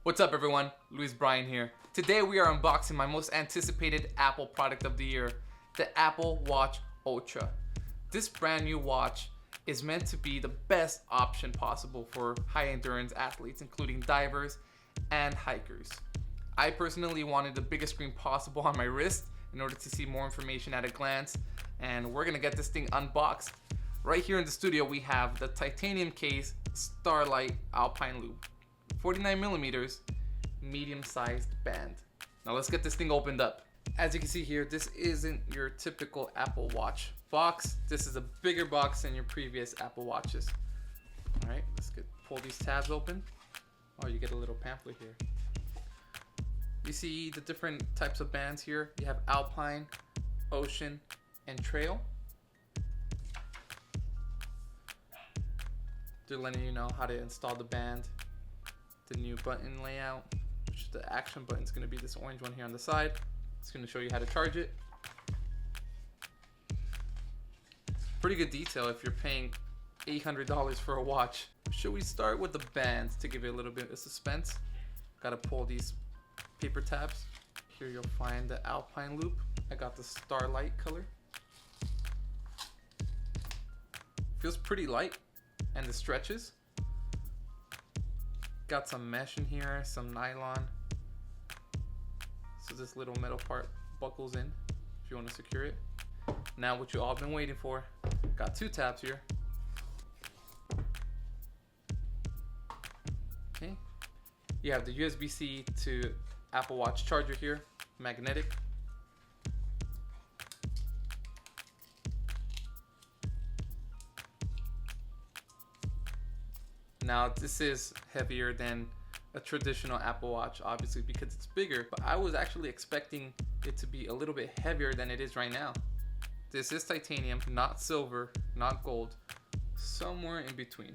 What's up everyone, Luis Brian here. Today we are unboxing my most anticipated Apple product of the year, the Apple Watch Ultra. This brand new watch is meant to be the best option possible for high endurance athletes, including divers and hikers. I personally wanted the biggest screen possible on my wrist in order to see more information at a glance, and we're gonna get this thing unboxed. Right here in the studio we have the titanium case Starlight Alpine Loop. 49 millimeters, medium-sized band. Now let's get this thing opened up. As you can see here, this isn't your typical Apple Watch box. This is a bigger box than your previous Apple Watches. All right, pull these tabs open. Oh, you get a little pamphlet here. You see the different types of bands here. You have Alpine, Ocean, and Trail. They're letting you know how to install the band. The new button layout, which the action button is going to be this orange one here on the side. It's going to show you how to charge it. Pretty good detail if you're paying $800 for a watch. Should we start with the bands to give you a little bit of suspense? Gotta pull these paper tabs. Here you'll find the Alpine Loop. I got the Starlight color. Feels pretty light, and the stretches. Got some mesh in here, some nylon. So this little metal part buckles in if you want to secure it. Now what you all been waiting for. Got two tabs here. Okay. You have the USB-C to Apple Watch charger here, magnetic. Now this is heavier than a traditional Apple Watch, obviously, because it's bigger, but I was actually expecting it to be a little bit heavier than it is right now. This is titanium, not silver, not gold, somewhere in between.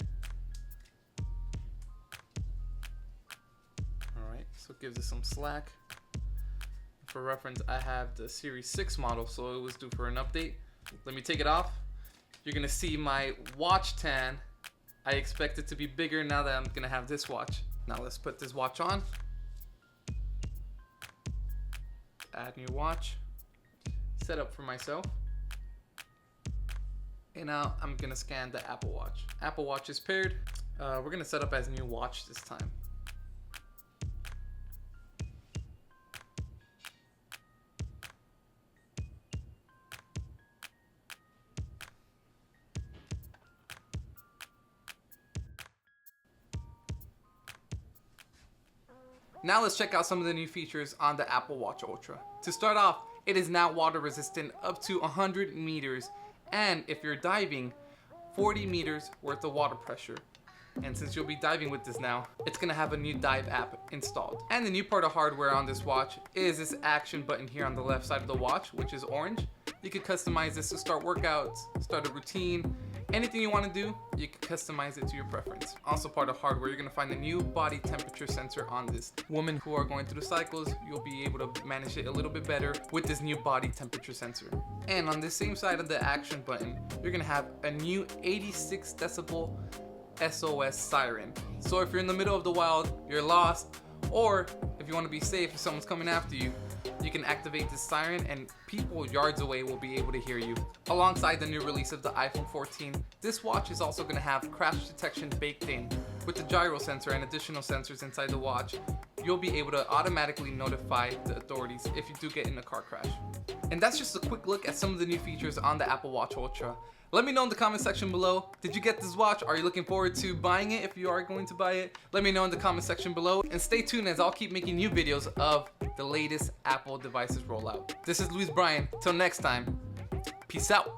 All right, so it gives us some slack. For reference, I have the Series 6 model, so it was due for an update. Let me take it off. You're gonna see my watch tan. I expect it to be bigger now that I'm gonna have this watch. Now let's put this watch on. Add new watch. Set up for myself. And now I'm gonna scan the Apple Watch. Apple Watch is paired. We're gonna set up as new watch this time. Now let's check out some of the new features on the Apple Watch Ultra. To start off, it is now water resistant up to 100 meters, and if you're diving, 40 meters worth of water pressure. And since you'll be diving with this now, it's gonna have a new dive app installed. And the new part of hardware on this watch is this action button here on the left side of the watch, which is orange. You can customize this to start workouts, start a routine, anything you want to do, you can customize it to your preference. Also part of hardware, you're going to find a new body temperature sensor on this. Women who are going through cycles, you'll be able to manage it a little bit better with this new body temperature sensor. And on the same side of the action button, you're going to have a new 86 decibel SOS Siren. So if you're in the middle of the wild, you're lost, or if you want to be safe if someone's coming after you, you can activate this siren and people yards away will be able to hear you. Alongside the new release of the iPhone 14, this watch is also going to have crash detection baked in. With the gyro sensor and additional sensors inside the watch, you'll be able to automatically notify the authorities if you do get in a car crash. And that's just a quick look at some of the new features on the Apple Watch Ultra. Let me know in the comment section below, did you get this watch? Are you looking forward to buying it if you are going to buy it? Let me know in the comment section below, and stay tuned as I'll keep making new videos of the latest Apple devices rollout. This is Luis Brian. Till next time, peace out.